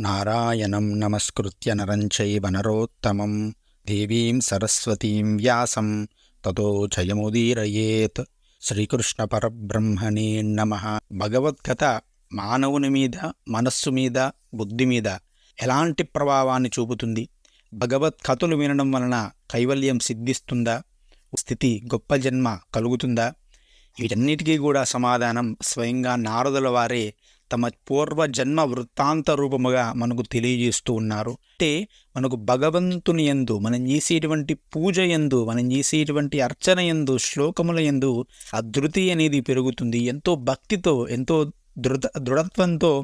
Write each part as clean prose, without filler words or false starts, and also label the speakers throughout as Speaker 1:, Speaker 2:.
Speaker 1: నారాయణం నమస్కృత్య నరం చైవ నరోత్తమం దేవీం సరస్వతీం వ్యాసం తతో జయముదీరయేత్. శ్రీకృష్ణ పరబ్రహ్మణే నమః. భగవద్గత మానవుని మీద, మనస్సు మీద, బుద్ధి మీద ఎలాంటి ప్రభావాన్ని చూపుతుంది? భగవద్కథలు వినడం వలన కైవల్యం సిద్ధిస్తుందా? స్థితి, గొప్ప జన్మ కలుగుతుందా? వీటన్నిటికీ కూడా సమాధానం స్వయంగా నారదుల వారే తమ పూర్వజన్మ వృత్తాంత రూపముగా మనకు తెలియజేస్తూ ఉన్నారు. అంటే మనకు భగవంతుని యందు, మనం చేసేటువంటి పూజ యందు, మనం చేసేటువంటి అర్చన యందు, శ్లోకముల యందు ఆ ధృతి అనేది పెరుగుతుంది. ఎంతో భక్తితో, ఎంతో దృఢత్వంతో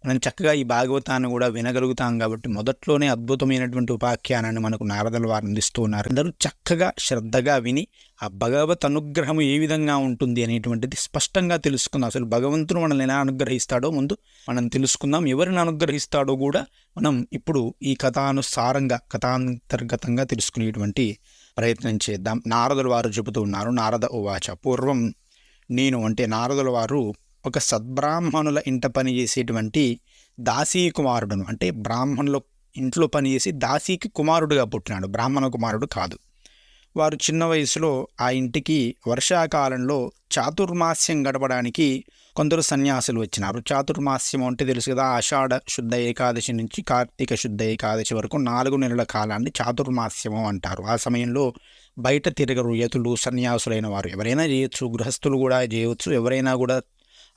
Speaker 1: మనం చక్కగా ఈ భాగవతాన్ని కూడా వినగలుగుతాం. కాబట్టి మొదట్లోనే అద్భుతమైనటువంటి ఉపాఖ్యానాన్ని మనకు నారదుల వారు అందిస్తూ ఉన్నారు. అందరూ చక్కగా శ్రద్ధగా విని ఆ భగవత్ అనుగ్రహం ఏ విధంగా ఉంటుంది అనేటువంటిది స్పష్టంగా తెలుసుకుందాం. అసలు భగవంతుడు మనల్ని ఎలా అనుగ్రహిస్తాడో ముందు మనం తెలుసుకుందాం. ఎవరిని అనుగ్రహిస్తాడో కూడా మనం ఇప్పుడు ఈ కథానుసారంగా, కథాంతర్గతంగా తెలుసుకునేటువంటి ప్రయత్నం చేద్దాం. నారదుల వారు చెబుతూ ఉన్నారు. నారద ఉవాచ. పూర్వం నేను, అంటే నారదుల వారు, ఒక సద్బ్రాహ్మణుల ఇంట పనిచేసేటువంటి దాసీ కుమారుడును, అంటే బ్రాహ్మణుల ఇంట్లో పనిచేసి దాసీకి కుమారుడుగా పుట్టినాడు, బ్రాహ్మణ కుమారుడు కాదు. వారు చిన్న వయసులో ఆ ఇంటికి వర్షాకాలంలో చాతుర్మాస్యం గడపడానికి కొందరు సన్యాసులు వచ్చినారు. చాతుర్మాస్యం అంటే తెలుసు కదా, ఆషాఢ శుద్ధ ఏకాదశి నుంచి కార్తీక శుద్ధ ఏకాదశి వరకు 4 నెలల కాలాన్ని చాతుర్మాస్యము అంటారు. ఆ సమయంలో బయట తిరగరు యతులు, సన్యాసులైన వారు. ఎవరైనా చేయొచ్చు, గృహస్థులు కూడా చేయవచ్చు, ఎవరైనా కూడా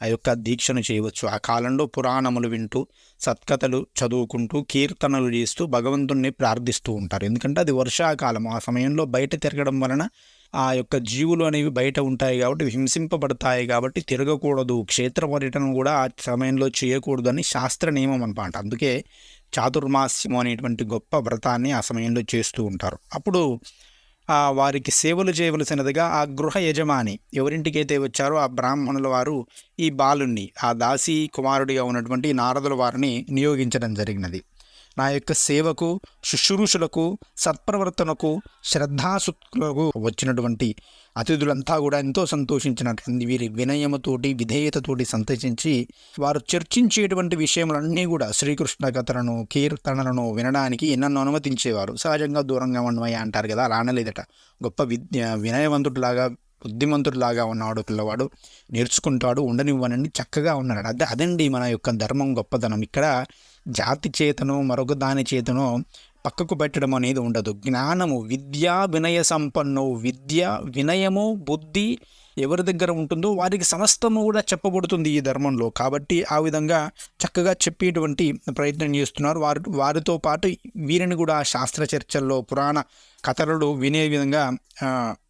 Speaker 1: ఆ యొక్క దీక్షను చేయవచ్చు. ఆ కాలంలో పురాణములు వింటూ, సత్కథలు చదువుకుంటూ, కీర్తనలు చేస్తూ భగవంతుణ్ణి ప్రార్థిస్తూ ఉంటారు. ఎందుకంటే అది వర్షాకాలం. ఆ సమయంలో బయట తిరగడం వలన ఆ యొక్క జీవులు అనేవి బయట ఉంటాయి కాబట్టి, హింసింపబడతాయి కాబట్టి తిరగకూడదు. క్షేత్ర పర్యటన కూడా ఆ సమయంలో చేయకూడదు అని శాస్త్ర నియమం అన్నమాట. అందుకే చాతుర్మాస్యము అనేటువంటి గొప్ప వ్రతాన్ని ఆ సమయంలో చేస్తూ ఉంటారు. అప్పుడు వారికి సేవలు చేయవలసినదిగా ఆ గృహ యజమాని ఎవరింటికైతే వచ్చారో ఆ బ్రాహ్మణుల వారు ఈ బాలుణ్ణి, ఆ దాసీ కుమారుడిగా ఉన్నటువంటి నారదుల వారిని నియోగించడం జరిగినది. నా యొక్క సేవకు, శుశ్రూషులకు, సత్ప్రవర్తనకు, శ్రద్ధాశుక్లకు వచ్చినటువంటి అతిథులంతా కూడా ఎంతో సంతోషించినటువంటి వీరి వినయముతోటి, విధేయతతోటి సంతోషించి వారు చర్చించేటువంటి విషయములన్నీ కూడా శ్రీకృష్ణ కథలను, కీర్తనలను వినడానికి నన్ను అనుమతించేవారు. సహజంగా దూరంగా ఉండమయ్యా అంటారు కదా, రానలేదట. గొప్ప వినయవంతుడిలాగా, బుద్ధిమంతుడిలాగా ఉన్నాడు పిల్లవాడు, నేర్చుకుంటాడు, ఉండనివ్వనండి, చక్కగా ఉన్నాడు. అదండి మన యొక్క ధర్మం గొప్పతనం. ఇక్కడ జాతి చేతనో మరొక దాని చేతనో పక్కకు పెట్టడం అనేది ఉండదు. జ్ఞానము, విద్యా వినయ సంపన్నో, విద్య, వినయము, బుద్ధి ఎవరి దగ్గర ఉంటుందో వారికి సమస్తము కూడా చెప్పబడుతుంది ఈ ధర్మంలో. కాబట్టి ఆ విధంగా చక్కగా చెప్పేటువంటి ప్రయత్నం చేస్తున్నారు. వారితో పాటు వీరిని కూడా శాస్త్ర చర్చల్లో, పురాణ కథలు వినే విధంగా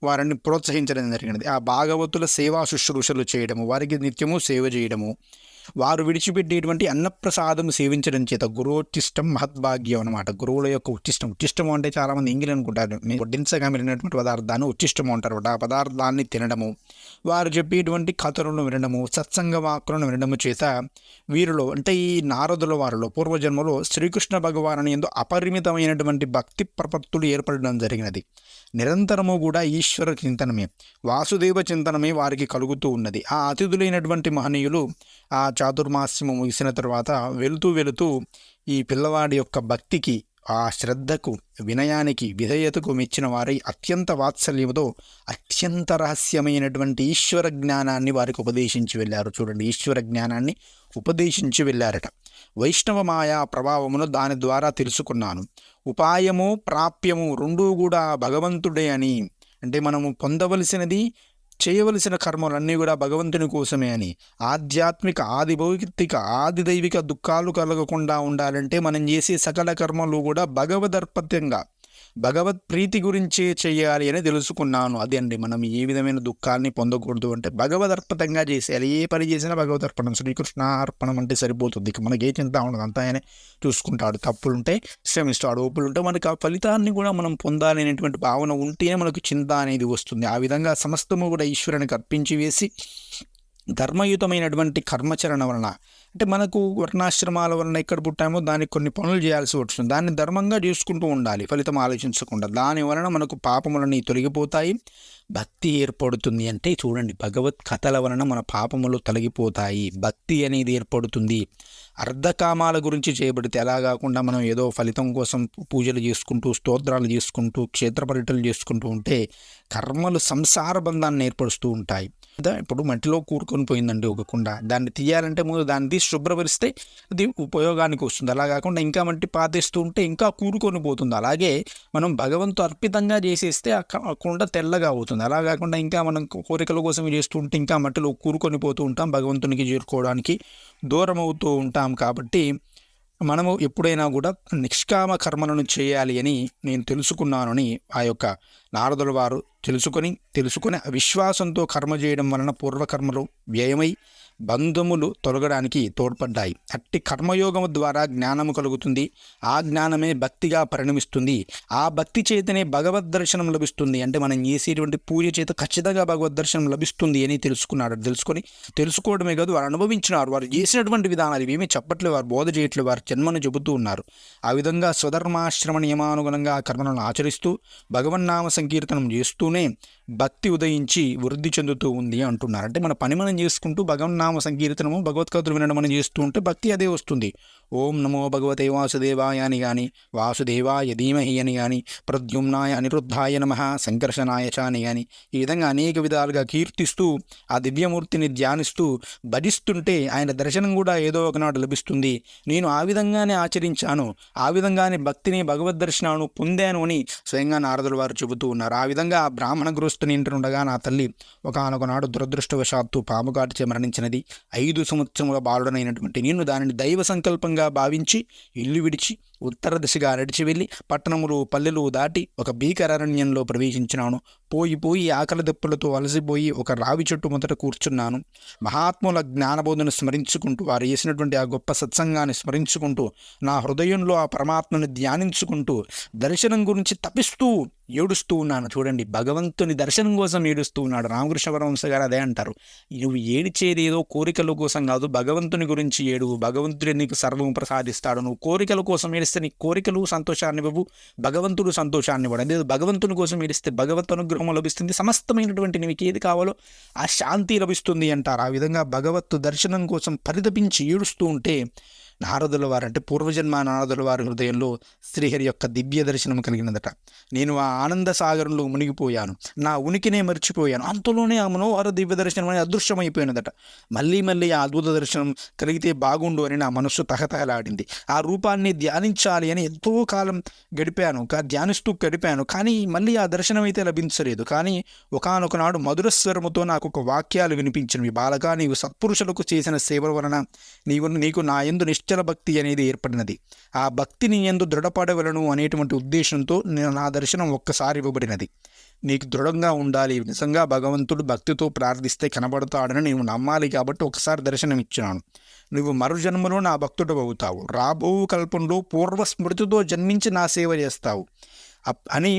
Speaker 1: వారిని ప్రోత్సహించడం జరిగినది. ఆ భాగవతుల సేవా శుశ్రూషలు చేయడము, వారికి నిత్యము సేవ చేయడము, వారు విడిచిపెట్టేటువంటి అన్నప్రసాదం సేవించడం చేత గురోచ్చిష్టం మహద్భాగ్యం అనమాట. గురువుల యొక్క ఉచ్చిష్టం అంటే చాలామంది ఇంగిలి అనుకుంటారు. వడ్డించగా మిగిలినటువంటి పదార్థాన్ని ఉచ్చిష్టము అంటారు. ఆ పదార్థాన్ని తినడము, వారు చెప్పేటువంటి కథలను వినడము, సత్సంగ వాక్కులను వినడము చేత వీరిలో, అంటే ఈ నారదుల వారిలో పూర్వజన్మలో శ్రీకృష్ణ భగవాను యందు అపరిమితమైనటువంటి భక్తి ప్రపత్తులు ఏర్పడడం జరిగినది. నిరంతరము కూడా ఈశ్వర చింతనమే, వాసుదేవ చింతనమే వారికి కలుగుతూ ఉన్నది. ఆ అతిథులైనటువంటి మహనీయులు ఆ చాతుర్మాస్యము ముగిసిన తర్వాత వెళుతూ ఈ పిల్లవాడి యొక్క భక్తికి, ఆ శ్రద్ధకు, వినయానికి, విధేయతకు మెచ్చిన వారై అత్యంత వాత్సల్యముతో అత్యంత రహస్యమైనటువంటి ఈశ్వర జ్ఞానాన్ని వారికి ఉపదేశించి వెళ్ళారు. చూడండి, ఈశ్వర జ్ఞానాన్ని ఉపదేశించి వెళ్ళారట. వైష్ణవ మాయా ప్రభావమును దాని ద్వారా తెలుసుకున్నాను. ఉపాయము, ప్రాప్యము రెండూ కూడా భగవంతుడే అని, అంటే మనము పొందవలసినది, చేయవలసిన కర్మలన్నీ కూడా భగవంతుని కోసమే అని, ఆధ్యాత్మిక, ఆదిభౌతిక, ఆదిదైవిక దుఃఖాలు కలగకుండా ఉండాలంటే మనం చేసే సకల కర్మలు కూడా భగవదర్పితంగా, భగవత్ ప్రీతి గురించే చేయాలి అని తెలుసుకున్నాను. అదే అండి, మనం ఏ విధమైన దుఃఖాన్ని పొందకూడదు అంటే భగవదర్పితంగా చేసేయాలి. ఏ పని చేసినా భగవదర్పణం, శ్రీకృష్ణ అర్పణం అంటే సరిపోతుంది. ఇక మనకి ఏ చింత ఉండదు, అంతా ఆయనే చూసుకుంటాడు. తప్పులుంటే శ్రమిస్తాడు, ఓపులుంటే మనకు ఆ ఫలితాన్ని కూడా మనం పొందాలి అనేటువంటి భావన ఉంటేనే మనకు చింత అనేది వస్తుంది. ఆ విధంగా సమస్తము కూడా ఈశ్వరునికి అర్పించి వేసి ధర్మయుతమైనటువంటి కర్మచరణ వలన, అంటే మనకు వర్ణాశ్రమాల వలన ఎక్కడ పుట్టామో దానికి కొన్ని పనులు చేయాల్సి వస్తుంది. దాన్ని ధర్మంగా చేసుకుంటూ ఉండాలి, ఫలితం ఆలోచించకుండా. దాని వలన మనకు పాపములన్నీ తొలగిపోతాయి, భక్తి ఏర్పడుతుంది అంటే చూడండి, భగవత్ కథల వలన మన పాపములు తొలగిపోతాయి, భక్తి అనేది ఏర్పడుతుంది. అర్ధకామాల గురించి చేయబడితే అలా కాకుండా మనం ఏదో ఫలితం కోసం పూజలు చేసుకుంటూ, స్తోత్రాలు చేసుకుంటూ, క్షేత్ర పర్యటనలు చేసుకుంటూ ఉంటే కర్మలు సంసార బంధాన్ని ఏర్పరుస్తూ ఉంటాయి. ఇప్పుడు మట్టిలో కూరుకొని పోయిందండి ఒక కుండ, దాన్ని తీయాలంటే ముందు దాన్ని తీసి శుభ్రపరిస్తే అది ఉపయోగానికి వస్తుంది. అలా కాకుండా ఇంకా మట్టి పాతేస్తూ ఉంటే ఇంకా కూరుకొని పోతుంది. అలాగే మనం భగవంతు అర్పితంగా చేసేస్తే ఆ కుండ తెల్లగా అవుతుంది. అలా కాకుండా ఇంకా మనం కోరికల కోసం చేస్తూ ఉంటే ఇంకా మట్టిలో కూరుకొని పోతూ ఉంటాం, భగవంతునికి చేరుకోవడానికి దూరం అవుతూ ఉంటాం. కాబట్టి మనము ఎప్పుడైనా కూడా నిష్కామ కర్మలను చేయాలి అని నేను తెలుసుకున్నానని ఆ యొక్క నారదుల వారు తెలుసుకొని విశ్వాసంతో కర్మ చేయడం వలన పూర్వకర్మలు వ్యయమై బంధములు తొలగడానికి తోడ్పడ్డాయి. అట్టి కర్మయోగము ద్వారా జ్ఞానము కలుగుతుంది. ఆ జ్ఞానమే భక్తిగా పరిణమిస్తుంది. ఆ భక్తి చేతనే భగవద్ దర్శనం లభిస్తుంది. అంటే మనం చేసేటువంటి పూజ చేత ఖచ్చితంగా భగవద్ దర్శనం లభిస్తుంది అని తెలుసుకోవడమే కాదు, వారు అనుభవించినారు. వారు చేసినటువంటి విధానాలు ఇవేమీ చెప్పట్లేదు, వారు బోధ చేయట్లేదు, వారు జన్మను చెబుతూ ఉన్నారు. ఆ విధంగా స్వధర్మాశ్రమ నియమానుగుణంగా కర్మలను ఆచరిస్తూ భగవన్నామ సంకీర్తనం చేస్తూనే భక్తి ఉదయించి వృద్ధి చెందుతూ ఉంది అంటున్నారు. అంటే మన పని మనం చేసుకుంటూ భగవన్నామ సంకీర్తనము, భగవత్కథలు వినడం మనం చేస్తూ ఉంటే భక్తి అదే వస్తుంది. ఓం నమో భగవతే వాసుదేవాయ అని కానీ, వాసుదేవాయ ధీమహి అని కానీ, ప్రద్యుమ్నాయ అనిరుద్ధాయ నమః సంకర్షణాయ చ అని కానీ, ఈ విధంగా అనేక విధాలుగా కీర్తిస్తూ ఆ దివ్యమూర్తిని ధ్యానిస్తూ భజిస్తుంటే ఆయన దర్శనం కూడా ఏదో ఒకనాడు లభిస్తుంది. నేను ఆ విధంగానే ఆచరించాను, ఆ విధంగానే భక్తిని భగవద్ దర్శనాన్ని పొందాను అని స్వయంగా నారదుల వారు చెబుతూ ఉన్నారు. ఆ విధంగా ఆ బ్రాహ్మణ గృహస్థుని ఇంటుండగా నా తల్లి ఒకానొకనాడు దురదృష్టవశాత్తు పాము కాటుచే మరణించినది. 5 సంవత్సరముల బాలుడనైనటువంటి నేను దానిని దైవ సంకల్పంగా భావించి ఇల్లు విడిచి ఉత్తర దిశగా నడిచి వెళ్ళి పట్టణములు పల్లెలు దాటి ఒక భీకరారణ్యంలో ప్రవేశించినాను. పోయి ఆకలి దెప్పులతో అలసిపోయి ఒక రావి చెట్టు మొదట కూర్చున్నాను. మహాత్ముల జ్ఞానబోధను స్మరించుకుంటూ, వారు చేసినటువంటి ఆ గొప్ప సత్సంగాన్ని స్మరించుకుంటూ, నా హృదయంలో ఆ పరమాత్మను ధ్యానించుకుంటూ దర్శనం గురించి తపిస్తూ ఏడుస్తూ ఉన్నాను. చూడండి, భగవంతుని దర్శనం కోసం ఏడుస్తూ ఉన్నాడు. రామకృష్ణ పరమహంస గారు అదే అంటారు, నువ్వు ఏడిచేది ఏదో కోరికల కోసం కాదు, భగవంతుని గురించి ఏడు, భగవంతుడే నీకు సర్వం ప్రసాదిస్తాడు. నువ్వు కోరికల కోసం ఏడిస్తే నీ కోరికలు సంతోషాన్ని ఇవ్వవు, భగవంతుడు సంతోషాన్ని ఇవ్వడు. అదే భగవంతుని కోసం ఏడిస్తే భగవత్ అనుగ్రహం లభిస్తుంది, సమస్తమైనటువంటి నీకు ఏది కావాలో ఆ శాంతి లభిస్తుంది అంటారు. ఆ విధంగా భగవత్ దర్శనం కోసం పరితపించి ఏడుస్తూ ఉంటే నారదుల వారు, అంటే పూర్వజన్మ నారదుల వారి హృదయంలో శ్రీహరి యొక్క దివ్య దర్శనం కలిగినదట. నేను ఆ ఆనంద సాగరంలో మునిగిపోయాను, నా ఉనికినే మర్చిపోయాను. అంతలోనే ఆ మనోహర దివ్య దర్శనం అనేది అదృశ్యమైపోయినదట. మళ్ళీ ఆ అద్భుత దర్శనం కలిగితే బాగుండు అని నా మనస్సు తహతహలాడింది. ఆ రూపాన్ని ధ్యానించాలి అని ఎంతో కాలం ధ్యానిస్తూ గడిపాను. కానీ మళ్ళీ ఆ దర్శనం అయితే లభించలేదు. కానీ ఒకానొకనాడు మధుర స్వరముతో నాకు ఒక వాక్యాలు వినిపించినవి. బాలకా, నీవు సత్పురుషులకు చేసిన సేవ వలన నీకు నా యందు నిశ్చల భక్తి అనేది ఏర్పడినది. ఆ భక్తిని యందు దృఢపడవలను అనేటువంటి ఉద్దేశంతో నా దర్శనం ఒక్కసారి ఇవ్వబడినది. నీకు దృఢంగా ఉండాలి, నిజంగా భగవంతుడు భక్తితో ప్రార్థిస్తే కనబడతాడని నేను నమ్మాలి. కాబట్టి ఒకసారి దర్శనం ఇచ్చినాను. నువ్వు మరుజన్మలో నా భక్తుడు అవుతావు, రాబో కల్పంలో పూర్వ స్మృతితో జన్మించి నా సేవ చేస్తావు అని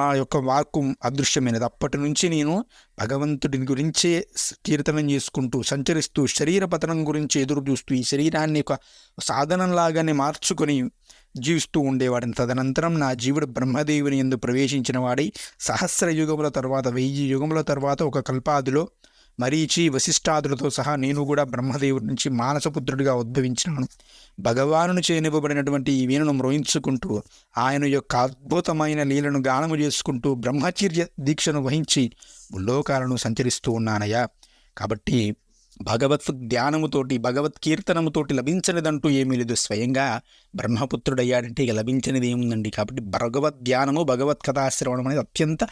Speaker 1: ఆ యొక్క వాక్కు అదృశ్యమైనది. అప్పటి నుంచి నేను భగవంతుడి గురించే కీర్తనం చేసుకుంటూ సంచరిస్తూ శరీర పతనం గురించి ఎదురు చూస్తూ ఈ శరీరాన్ని ఒక సాధనంలాగానే మార్చుకొని జీవిస్తూ ఉండేవాడిని. తదనంతరం నా జీవుడు బ్రహ్మదేవుని యందు ప్రవేశించిన వాడై 1000 యుగముల తర్వాత 1000 యుగముల తర్వాత ఒక కల్పాదిలో మరీచి వశిష్ఠాదులతో సహా నేను కూడా బ్రహ్మదేవుడి నుంచి మానసపుత్రుడిగా ఉద్భవించినాను. భగవానుని చేయనివ్వబడినటువంటి ఈ వీణను మ్రోయించుకుంటూ ఆయన యొక్క అద్భుతమైన లీలను గానము చేసుకుంటూ బ్రహ్మచర్య దీక్షను వహించి ముల్లోకాలను సంచరిస్తూ ఉన్నానయ్యా. కాబట్టి భగవత్ ధ్యానముతోటి భగవత్ కీర్తనముతోటి లభించనిదంటూ ఏమీ లేదు. స్వయంగా బ్రహ్మపుత్రుడయ్యాడంటే ఇక లభించనిది ఏముందండి. కాబట్టి భగవద్ ధ్యానము, భగవత్ కథాశ్రవణం అనేది అత్యంత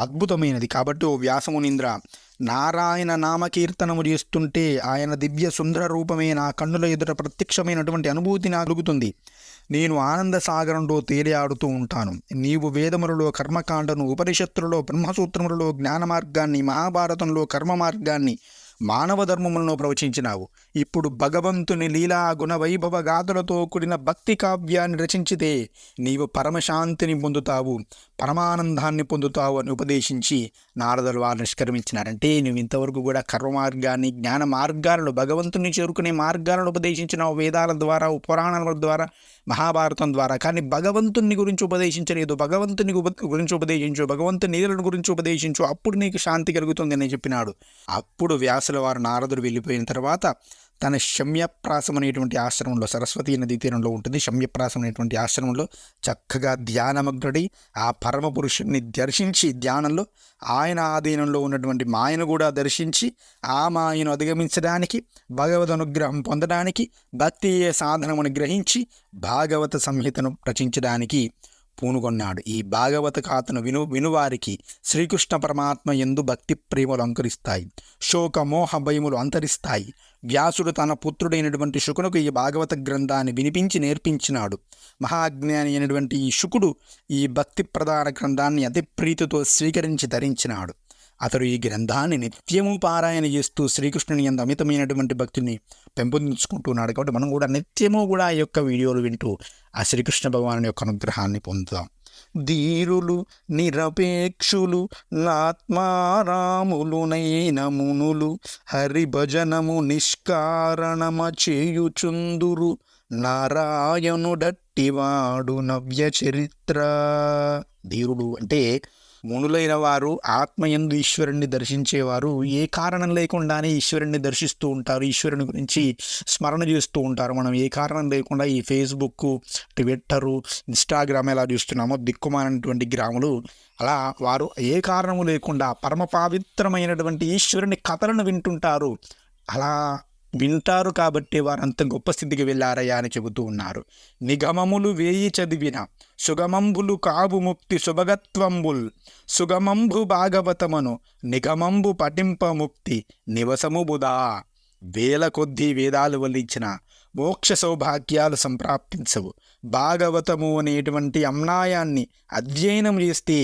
Speaker 1: అద్భుతమైనది. కాబట్టి ఓ వ్యాసమునీంద్ర, నారాయణ నామకీర్తనము చేస్తుంటే ఆయన దివ్య సుందర రూపమే నా కన్నుల ఎదుట ప్రత్యక్షమైనటువంటి అనుభూతి నాకు కలుగుతుంది. నేను ఆనంద సాగరంలో తేలియాడుతూ ఉంటాను. నీవు వేదములలో కర్మకాండను, ఉపనిషత్తులలో బ్రహ్మసూత్రములలో జ్ఞాన మార్గాన్ని, మహాభారతంలో కర్మ మార్గాన్ని, మానవ ధర్మములను ప్రవచించినావు. ఇప్పుడు భగవంతుని లీలా గుణ వైభవ గాథలతో కూడిన భక్తి కావ్యాన్ని రచించితే నీవు పరమశాంతిని పొందుతావు, పరమానందాన్ని పొందుతావు అని ఉపదేశించి నారదులు వారు నిష్క్రమించినారంటే నువ్వు ఇంతవరకు కూడా కర్మ మార్గాన్ని, జ్ఞాన మార్గాలను, భగవంతుని చేరుకునే మార్గాలను ఉపదేశించిన వేదాల ద్వారా, పురాణాల ద్వారా, మహాభారతం ద్వారా, కానీ భగవంతుని గురించి ఉపదేశించలేదు. భగవంతుని గురించి ఉపదేశించు, భగవంతుని నీళ్ళ గురించి ఉపదేశించు, అప్పుడు నీకు శాంతి కలుగుతుంది అని చెప్పినాడు. అప్పుడు వ్యాసుల వారు నారదుడు వెళ్ళిపోయిన తర్వాత తన శమ్యప్రాసం అనేటువంటి ఆశ్రమంలో, సరస్వతీ నదీ తీరంలో ఉంటుంది శమ్యప్రాసం అనేటువంటి ఆశ్రమంలో చక్కగా ధ్యానమగ్నుడై ఆ పరమ పురుషుణ్ణి దర్శించి ధ్యానంలో ఆయన ఆధీనంలో ఉన్నటువంటి మాయను కూడా దర్శించి ఆ మాయను అధిగమించడానికి, భగవద్ అనుగ్రహం పొందడానికి, భక్తి సాధనమును గ్రహించి భాగవత సంహితను రచించడానికి పూనుకొన్నాడు. ఈ భాగవత కథను వినువారికి శ్రీకృష్ణ పరమాత్మ యందు భక్తి ప్రేమలు అంకురిస్తాయి, శోక మోహ భయములు అంతరిస్తాయి. వ్యాసుడు తన పుత్రుడైనటువంటి శుకునకు ఈ భాగవత గ్రంథాన్ని వినిపించి నేర్పించినాడు. మహాజ్ఞాని అయినటువంటి ఈ శుకుడు ఈ భక్తి ప్రధాన గ్రంథాన్ని అతి ప్రీతితో స్వీకరించి ధరించినాడు. అతడు ఈ గ్రంథాన్ని నిత్యము పారాయణ చేస్తూ శ్రీకృష్ణుని యందు అమితమైనటువంటి భక్తిని పెంపొందించుకుంటున్నాడు. కాబట్టి మనం కూడా నిత్యము కూడా ఈ యొక్క వీడియోలు వింటూ ఆ శ్రీకృష్ణ భగవాను యొక్క అనుగ్రహాన్ని పొందుతాం. ధీరులు నిరపేక్షులు ఆత్మారాములు నైన మునులు హరిభజనము నిష్కారణమ చేయుచుందురు నారాయణుడట్టివాడు నవ్య చరిత్ర. ధీరుడు అంటే మునులైన వారు ఆత్మయందు ఈశ్వరుణ్ణి దర్శించేవారు ఏ కారణం లేకుండానే ఈశ్వరుణ్ణి దర్శిస్తూ ఉంటారు, ఈశ్వరుని గురించి స్మరణ చేస్తూ ఉంటారు. మనం ఏ కారణం లేకుండా ఈ ఫేస్బుక్, ట్విట్టరు, ఇన్స్టాగ్రామ్ ఎలా చూస్తున్నామో దిక్కుమానటువంటి గ్రాములు అలా వారు ఏ కారణము లేకుండా పరమ పవిత్రమైనటువంటి ఈశ్వరుని కథలను వింటుంటారు. అలా వింటారు కాబట్టి వారు అంత గొప్ప స్థితికి వెళ్ళారయ్యా అని చెబుతూ ఉన్నారు. నిగమములు వేయి చదివిన సుగమంబులు కావు ముక్తి సుభగత్వంబుల్ సుగమంబు భాగవతమను నిగమంబు పఠింప ముక్తి నివసము బుధా. వేల కొద్దీ వేదాలు వల్లించిన మోక్ష సౌభాగ్యాలు సంప్రాప్తించవు. భాగవతము అనేటువంటి అమ్నాయాన్ని అధ్యయనం చేస్తే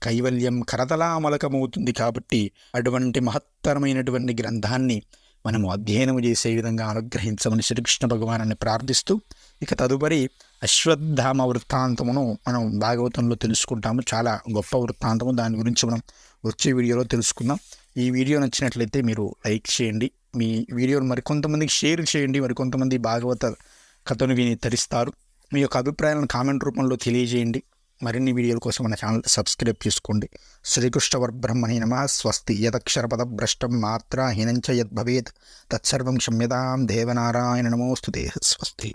Speaker 1: కైవల్యం కరతలామలకమవుతుంది. కాబట్టి అటువంటి మహత్తరమైనటువంటి గ్రంథాన్ని మనము అధ్యయనం చేసే విధంగా అనుగ్రహించమని శ్రీకృష్ణ భగవానాన్ని ప్రార్థిస్తూ ఇక తదుపరి అశ్వత్థామ వృత్తాంతమును మనం భాగవతంలో తెలుసుకుంటాము. చాలా గొప్ప వృత్తాంతము, దాని గురించి మనం వచ్చే వీడియోలో తెలుసుకుందాం. ఈ వీడియో నచ్చినట్లయితే మీరు లైక్ చేయండి, మీ వీడియోను మరికొంతమందికి షేర్ చేయండి. మరికొంతమంది భాగవత కథను విని తరిస్తారు. మీ యొక్క అభిప్రాయాలను కామెంట్ రూపంలో తెలియజేయండి. మరిన్ని వీడియోల కోసం మన ఛానల్ సబ్స్క్రైబ్ చేసుకోండి. శ్రీకృష్ణ పరబ్రహ్మణే నమః. స్వస్తి. యదక్షరపద భ్రష్టం మాత్రాహీనం చ యద్భవేత్ తత్సర్వం క్షమ్యతాం దేవనారాయణ నమోస్తుతే. స్వస్తి.